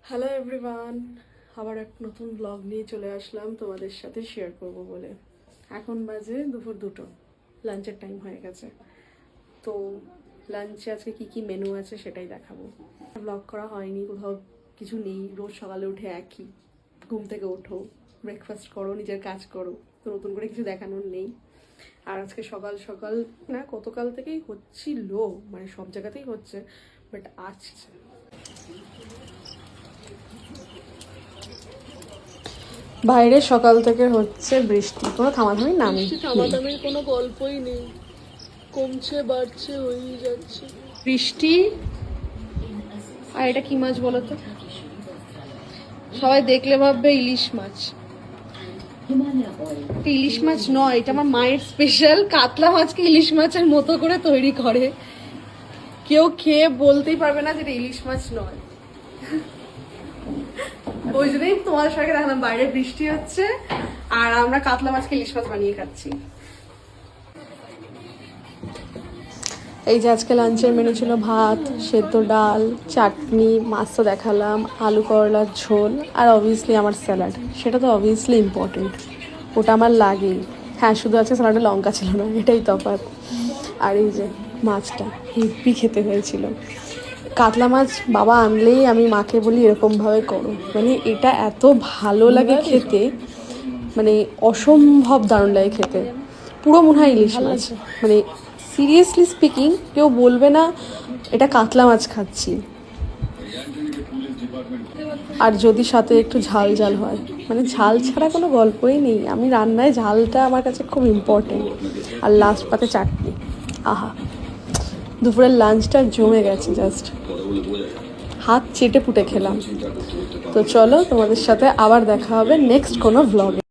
Hello everyone, আবার এক নতুন ব্লগ নিয়ে চলে আসলাম তোমাদের সাথে শেয়ার করব বলে। এখন বাজে দুপুর 2টো, লাঞ্চের টাইম হয়ে গেছে। তো লাঞ্চে আজকে কি কি মেনু আছে সেটাই দেখাবো। ব্লগ করা হয়নি, কোথাও কিছু নেই। রোজ সকালে উঠে একই, ঘুম থেকে ওঠো, ব্রেকফাস্ট করো, নিজের কাজ করো, তো নতুন করে কিছু দেখানোর নেই। আর আজকে সকাল সকাল না, গতকাল থেকেই হচ্ছিল, মানে সব জায়গাতেই হচ্ছে, বাট আজকে বাইরে সকাল থেকে হচ্ছে বৃষ্টি, কোনো থামাথামির নাম নেই। থামাথামির কোনো গল্পই নেই, কমছে বাড়ছে হয়েই যাচ্ছে বৃষ্টি। আর এটা কি মাছ বলো তো? সবাই দেখলে ভাববে ইলিশ মাছ। ইলিশ মাছ নয়, এটা আমার মায়ের স্পেশাল কাতলা মাছকে ইলিশ মাছের মতো করে তৈরি করে। কেউ খেয়ে বলতেই পারবে না যেটা ইলিশ মাছ নয়। ওই জন্যই তোমাদের সঙ্গে দেখলাম বাইরে বৃষ্টি হচ্ছে আর আমরা কাতলা মাছকে ইলিশ মাছ বানিয়ে খাচ্ছি। এই যে আজকে লাঞ্চের মেনু ছিল ভাত, সেদ্ধ ডাল, চাটনি, মাছ তো দেখালাম, আলু করলার ঝোল, আর অবভিয়াসলি আমার স্যালাড। সেটা তো অবভিয়াসলি ইম্পর্টেন্ট, ওটা আমার লাগেই। হ্যাঁ, শুধু আজকে স্যালাডে লঙ্কা ছিল না, এটাই তফাৎ। আর এই যে মাছটা হেভি খেতে হয়েছিল। কাতলা মাছ বাবা আনলেই আমি মাকে বলি এরকমভাবে করো, মানে এটা এত ভালো লাগে খেতে, মানে অসম্ভব দারুণ লাগে খেতে। পুরো মনে হয় ইলিশ মাছ, মানে সিরিয়াসলি স্পিকিং কেউ বলবে না এটা কাতলা মাছ খাচ্ছি। আর যদি সাথে একটু ঝাল ঝাল হয়, মানে ঝাল ছাড়া কোনো গল্পই নেই। আমি রান্নায় ঝালটা আমার কাছে খুব ইম্পর্টেন্ট। আর লাস্ট পাতে চাটনি, আহা! দুপুরের লাঞ্চটা জমে গেছে, জাস্ট হাত চেটে পুটে খেলাম। তো চলো, তোমাদের সাথে আবার দেখা হবে নেক্সট কোনো ভ্লগে।